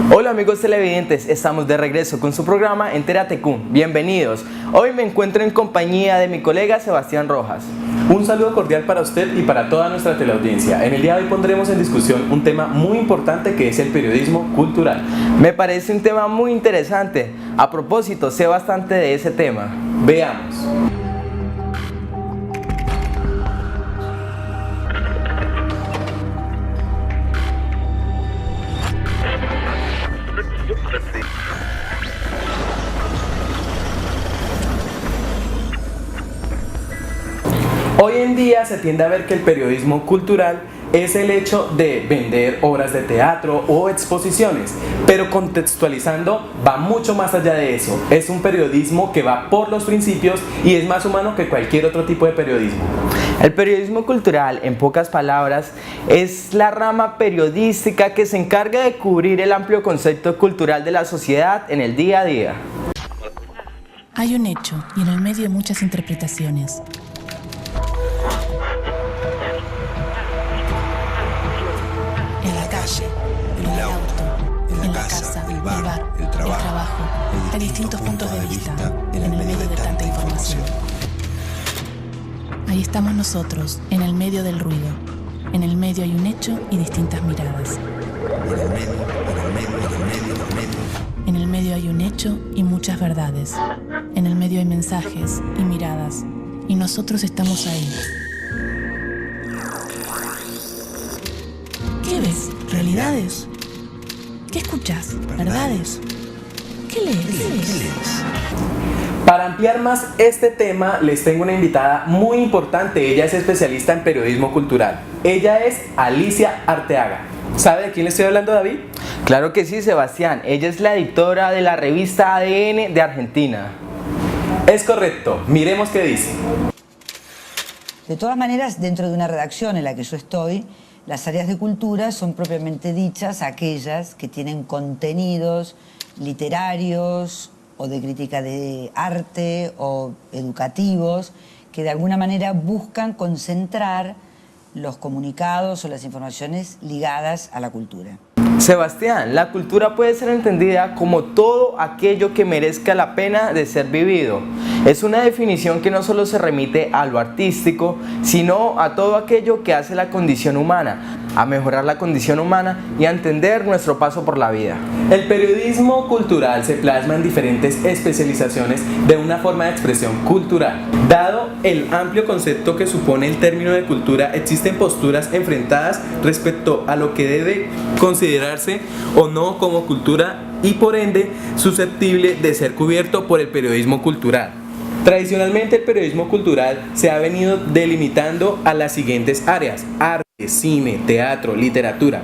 Hola amigos televidentes, estamos de regreso con su programa Entérate Kun. Bienvenidos. Hoy me encuentro en compañía de mi colega Sebastián Rojas. Un saludo cordial para usted y para toda nuestra teleaudiencia. En el día de hoy pondremos en discusión un tema muy importante que es el periodismo cultural. Me parece un tema muy interesante. A propósito, sé bastante de ese tema. Veamos. Hoy en día se tiende a ver que el periodismo cultural es el hecho de vender obras de teatro o exposiciones, pero contextualizando va mucho más allá de eso. Es un periodismo que va por los principios y es más humano que cualquier otro tipo de periodismo. El periodismo cultural, en pocas palabras, es la rama periodística que se encarga de cubrir el amplio concepto cultural de la sociedad en el día a día. Hay un hecho y en el medio muchas interpretaciones. En la calle, en el auto, en la casa, el bar, el trabajo. Hay distintos puntos de vista en el medio de tanta información. Ahí estamos nosotros, en el medio del ruido. En el medio hay un hecho y distintas miradas. En el medio hay un hecho y muchas verdades. En el medio hay mensajes y miradas. Y nosotros estamos ahí. ¿Qué ves? ¿Realidades? ¿Qué escuchas? ¿Verdades? ¿Qué lees? Para ampliar más este tema, les tengo una invitada muy importante. Ella es especialista en periodismo cultural. Ella es Alicia Arteaga. ¿Sabe de quién le estoy hablando, David? Claro que sí, Sebastián. Ella es la editora de la revista ADN de Argentina. Es correcto. Miremos qué dice. De todas maneras, dentro de una redacción en la que yo estoy, las áreas de cultura son propiamente dichas aquellas que tienen contenidos literarios o de crítica de arte o educativos que de alguna manera buscan concentrar los comunicados o las informaciones ligadas a la cultura. Sebastián, la cultura puede ser entendida como todo aquello que merezca la pena de ser vivido. Es una definición que no solo se remite a lo artístico, sino a todo aquello que hace la condición humana, a mejorar la condición humana y a entender nuestro paso por la vida. El periodismo cultural se plasma en diferentes especializaciones de una forma de expresión cultural. Dado el amplio concepto que supone el término de cultura, existen posturas enfrentadas respecto a lo que debe considerarse o no como cultura y por ende susceptible de ser cubierto por el periodismo cultural. Tradicionalmente el periodismo cultural se ha venido delimitando a las siguientes áreas: arte, cine, teatro, literatura.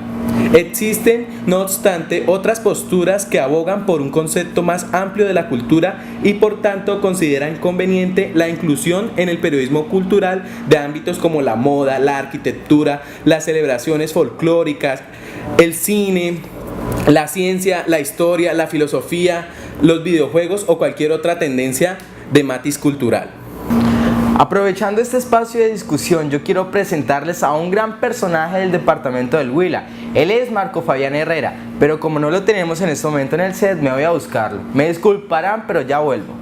Existen, no obstante, otras posturas que abogan por un concepto más amplio de la cultura y por tanto consideran conveniente la inclusión en el periodismo cultural de ámbitos como la moda, la arquitectura, las celebraciones folclóricas, el cine, la ciencia, la historia, la filosofía, los videojuegos o cualquier otra tendencia de matiz cultural. Aprovechando este espacio de discusión, yo quiero presentarles a un gran personaje del departamento del Huila. Él es Marco Fabián Herrera, pero como no lo tenemos en este momento en el set, me voy a buscarlo. Me disculparán, pero ya vuelvo.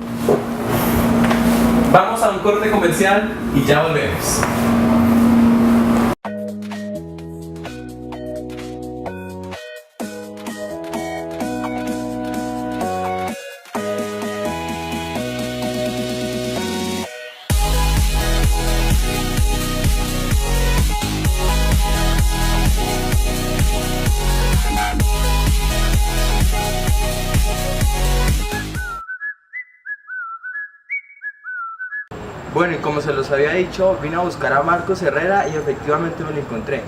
Vamos a un corte comercial y ya volvemos. Bueno, y como se los había dicho, vine a buscar a Marcos Herrera y efectivamente me lo encontré.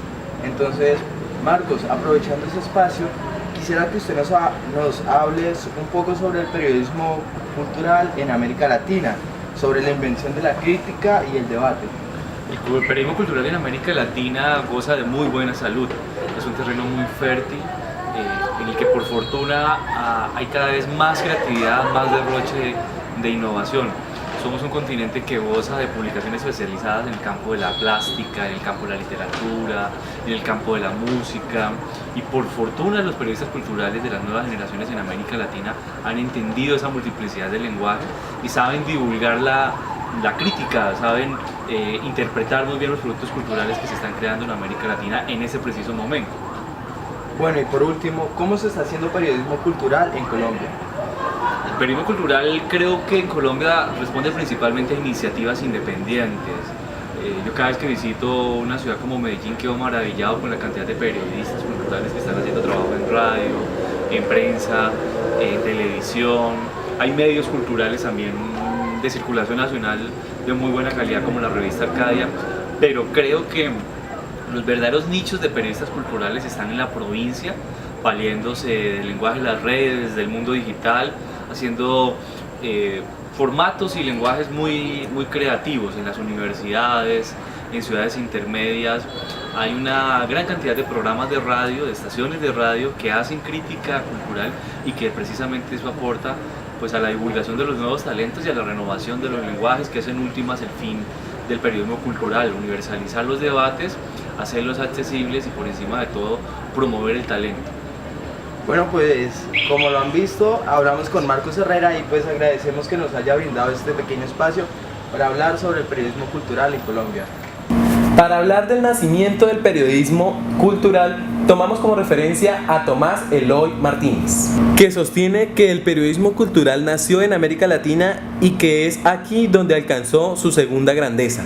Entonces, Marcos, aprovechando ese espacio, quisiera que usted nos hable un poco sobre el periodismo cultural en América Latina, sobre la invención de la crítica y el debate. El periodismo cultural en América Latina goza de muy buena salud. Es un terreno muy fértil en el que por fortuna hay cada vez más creatividad, más derroche de innovación. Somos un continente que goza de publicaciones especializadas en el campo de la plástica, en el campo de la literatura, en el campo de la música, y por fortuna los periodistas culturales de las nuevas generaciones en América Latina han entendido esa multiplicidad del lenguaje y saben divulgar la crítica, saben interpretar muy bien los productos culturales que se están creando en América Latina en ese preciso momento. Bueno, y por último, ¿cómo se está haciendo periodismo cultural en Colombia? El periodismo cultural creo que en Colombia responde principalmente a iniciativas independientes. Yo cada vez que visito una ciudad como Medellín quedo maravillado con la cantidad de periodistas culturales que están haciendo trabajo en radio, en prensa, en televisión. Hay medios culturales también de circulación nacional de muy buena calidad como la revista Arcadia, pero creo que los verdaderos nichos de periodistas culturales están en la provincia, valiéndose del lenguaje de las redes, del mundo digital, haciendo formatos y lenguajes muy creativos en las universidades, en ciudades intermedias. Hay una gran cantidad de programas de radio, de estaciones de radio que hacen crítica cultural y que precisamente eso aporta pues a la divulgación de los nuevos talentos y a la renovación de los lenguajes, que es en últimas el fin del periodismo cultural: universalizar los debates, hacerlos accesibles y por encima de todo promover el talento. Bueno, pues como lo han visto, hablamos con Marcos Herrera y pues agradecemos que nos haya brindado este pequeño espacio para hablar sobre el periodismo cultural en Colombia. Para hablar del nacimiento del periodismo cultural, tomamos como referencia a Tomás Eloy Martínez, que sostiene que el periodismo cultural nació en América Latina y que es aquí donde alcanzó su segunda grandeza.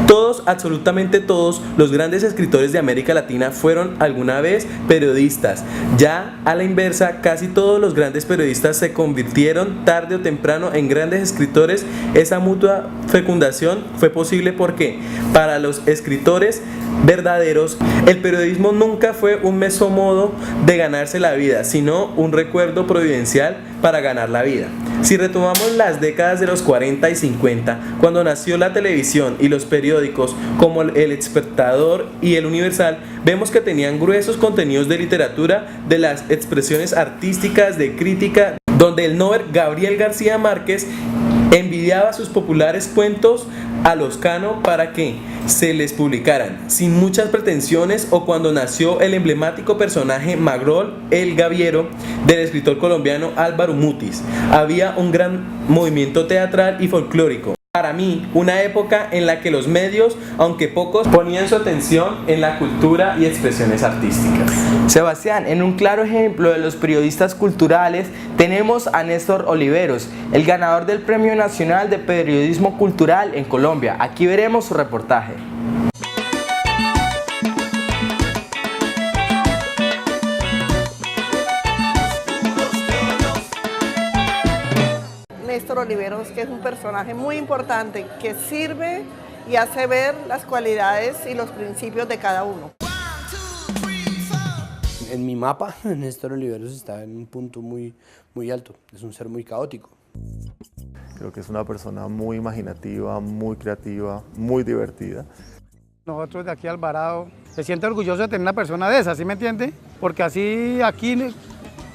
Todos, absolutamente todos, los grandes escritores de América Latina fueron alguna vez periodistas. Ya a la inversa, casi todos los grandes periodistas se convirtieron tarde o temprano en grandes escritores. Esa mutua fecundación fue posible porque para los escritores verdaderos, el periodismo nunca fue un mesomodo de ganarse la vida, sino un recuerdo providencial para ganar la vida. Si retomamos las décadas de los 40 y 50, cuando nació la televisión y los periódicos como El Espectador y El Universal, vemos que tenían gruesos contenidos de literatura, de las expresiones artísticas, de crítica, donde el Nobel Gabriel García Márquez envidiaba sus populares cuentos a los Cano para que se les publicaran sin muchas pretensiones, o cuando nació el emblemático personaje Magrol el Gaviero del escritor colombiano Álvaro Mutis. Había un gran movimiento teatral y folclórico. Para mí, una época en la que los medios, aunque pocos, ponían su atención en la cultura y expresiones artísticas. Sebastián, en un claro ejemplo de los periodistas culturales tenemos a Néstor Oliveros, el ganador del Premio Nacional de Periodismo Cultural en Colombia. Aquí veremos su reportaje. Néstor Oliveros, que es un personaje muy importante, que sirve y hace ver las cualidades y los principios de cada uno. En mi mapa, Néstor Oliveros está en un punto muy alto. Es un ser muy caótico. Creo que es una persona muy imaginativa, muy creativa, muy divertida. Nosotros de aquí Alvarado se siente orgulloso de tener una persona de esa, ¿sí me entiende? Porque así aquí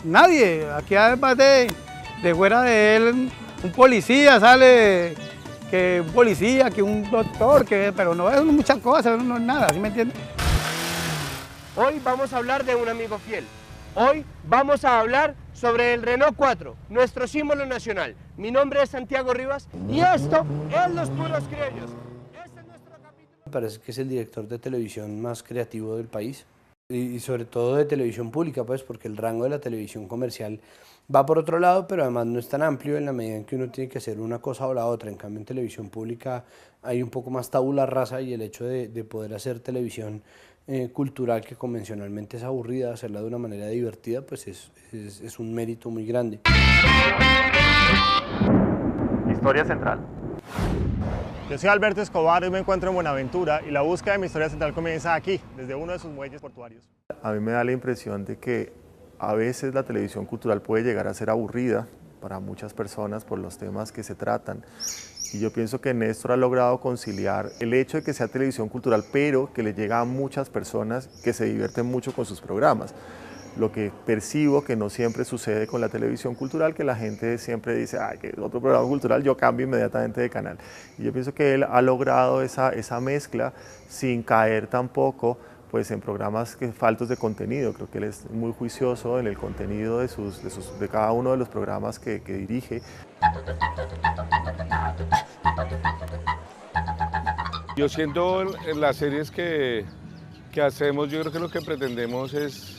nadie, aquí además de fuera de él, un policía sale, que un policía, que un doctor, pero no es muchas cosas, no es nada, ¿sí me entiende? Hoy vamos a hablar de un amigo fiel. Hoy vamos a hablar sobre el Renault 4, nuestro símbolo nacional. Mi nombre es Santiago Rivas y esto es Los Puros Criollos. Este es nuestro capítulo. Me parece que es el director de televisión más creativo del país y sobre todo de televisión pública, pues porque el rango de la televisión comercial va por otro lado, pero además no es tan amplio en la medida en que uno tiene que hacer una cosa o la otra. En cambio, en televisión pública hay un poco más tabula rasa, y el hecho de poder hacer televisión cultural, que convencionalmente es aburrida, hacerla de una manera divertida, pues es un mérito muy grande. Historia central. Yo soy Alberto Escobar y me encuentro en Buenaventura, y la búsqueda de mi historia central comienza aquí, desde uno de sus muelles portuarios. A mí me da la impresión de que a veces la televisión cultural puede llegar a ser aburrida para muchas personas por los temas que se tratan. Y yo pienso que Néstor ha logrado conciliar el hecho de que sea televisión cultural, pero que le llega a muchas personas que se divierten mucho con sus programas. lo que percibo que no siempre sucede con la televisión cultural, que la gente siempre dice, ay, que es otro programa cultural, yo cambio inmediatamente de canal. Y yo pienso que él ha logrado esa mezcla sin caer tampoco pues en programas faltos de contenido. Creo que él es muy juicioso en el contenido de cada uno de los programas que dirige. Yo siento en las series que hacemos, yo creo que lo que pretendemos es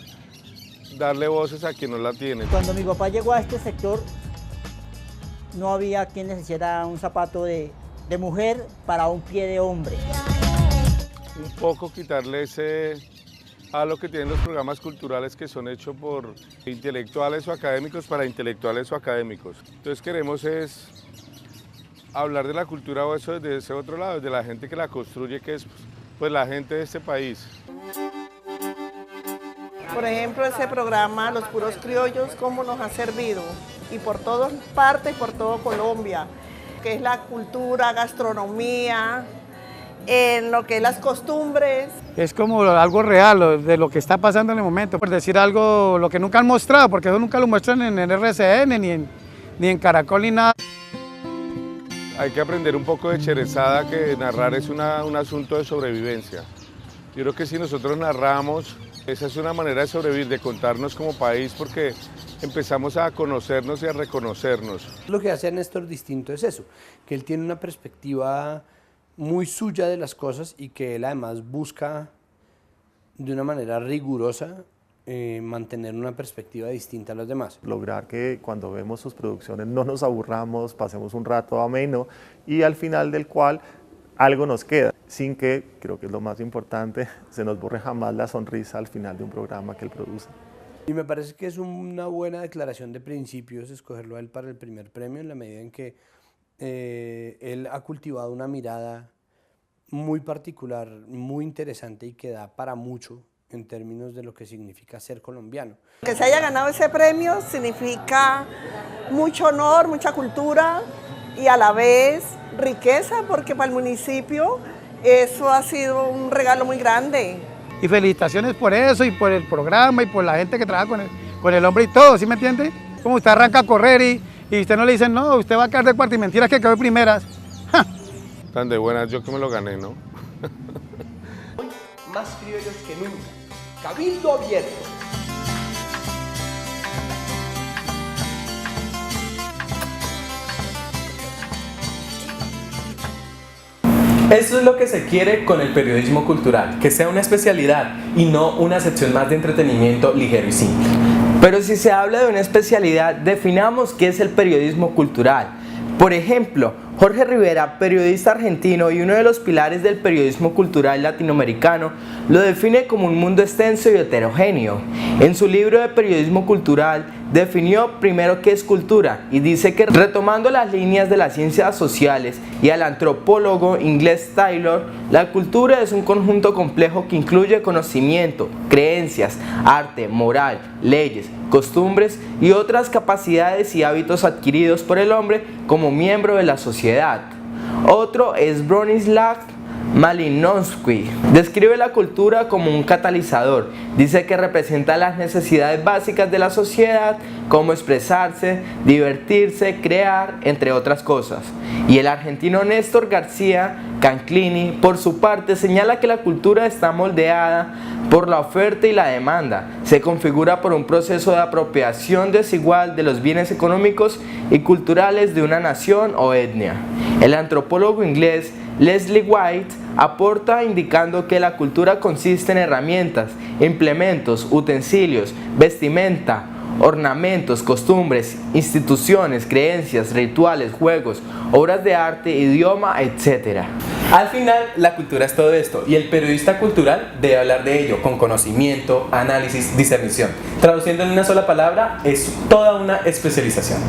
darle voces a quien no la tiene. Cuando mi papá llegó a este sector, no había quien les hiciera un zapato de mujer para un pie de hombre. Un poco quitarle ese halo que tienen los programas culturales que son hechos por intelectuales o académicos para intelectuales o académicos. Entonces queremos es hablar de la cultura o eso desde ese otro lado, desde la gente que la construye, que es pues la gente de este país. Por ejemplo, ese programa Los Puros Criollos, cómo nos ha servido, y por todas partes, por todo Colombia, que es la cultura, gastronomía, en lo que es las costumbres. Es como algo real de lo que está pasando en el momento, por decir algo, lo que nunca han mostrado, porque eso nunca lo muestran en el RCN, ni en Caracol, ni nada. Hay que aprender un poco de Cherezada, que narrar es un asunto de sobrevivencia. Yo creo que si nosotros narramos, esa es una manera de sobrevivir, de contarnos como país, porque empezamos a conocernos y a reconocernos. Lo que hace a Néstor distinto es eso, que él tiene una perspectiva muy suya de las cosas y que él además busca de una manera rigurosa mantener una perspectiva distinta a los demás. Lograr que cuando vemos sus producciones no nos aburramos, pasemos un rato ameno y al final del cual algo nos queda, sin que, creo que es lo más importante, se nos borre jamás la sonrisa al final de un programa que él produce. Y me parece que es una buena declaración de principios escogerlo a él para el primer premio, en la medida en que él ha cultivado una mirada muy particular, muy interesante y que da para mucho en términos de lo que significa ser colombiano. Que se haya ganado ese premio significa mucho honor, mucha cultura y a la vez riqueza, porque para el municipio eso ha sido un regalo muy grande. Y felicitaciones por eso, y por el programa, y por la gente que trabaja con el hombre y todo, ¿sí me entiende? Como usted arranca a correr y usted no le dicen, no, usted va a quedar de cuarta y mentiras que quedó de primeras. ¡Ja! Tan de buenas yo que me lo gané, ¿no? Hoy más criollos que nunca. Cabildo abierto. Eso es lo que se quiere con el periodismo cultural, que sea una especialidad y no una sección más de entretenimiento ligero y simple. Pero si se habla de una especialidad, definamos qué es el periodismo cultural. Por ejemplo, Jorge Rivera, periodista argentino y uno de los pilares del periodismo cultural latinoamericano, lo define como un mundo extenso y heterogéneo. En su libro de periodismo cultural, definió primero qué es cultura y dice que, retomando las líneas de las ciencias sociales y al antropólogo inglés Taylor, la cultura es un conjunto complejo que incluye conocimiento, creencias, arte, moral, leyes, costumbres y otras capacidades y hábitos adquiridos por el hombre como miembro de la sociedad. Otro es Bronislaw Malinowski. Describe la cultura como un catalizador. Dice que representa las necesidades básicas de la sociedad, como expresarse, divertirse, crear, entre otras cosas. Y el argentino Néstor García Canclini, por su parte, señala que la cultura está moldeada por la oferta y la demanda. Se configura por un proceso de apropiación desigual de los bienes económicos y culturales de una nación o etnia. El antropólogo inglés Leslie White aporta indicando que la cultura consiste en herramientas, implementos, utensilios, vestimenta, ornamentos, costumbres, instituciones, creencias, rituales, juegos, obras de arte, idioma, etc. Al final, la cultura es todo esto y el periodista cultural debe hablar de ello con conocimiento, análisis, discernición. Traduciendo en una sola palabra, es toda una especialización.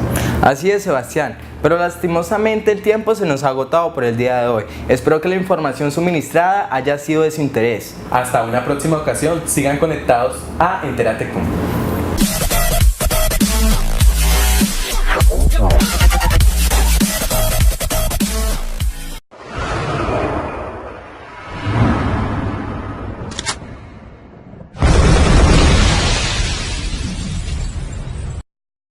Así es, Sebastián, pero lastimosamente el tiempo se nos ha agotado por el día de hoy. Espero que la información suministrada haya sido de su interés. Hasta una próxima ocasión, sigan conectados a Entérate Con.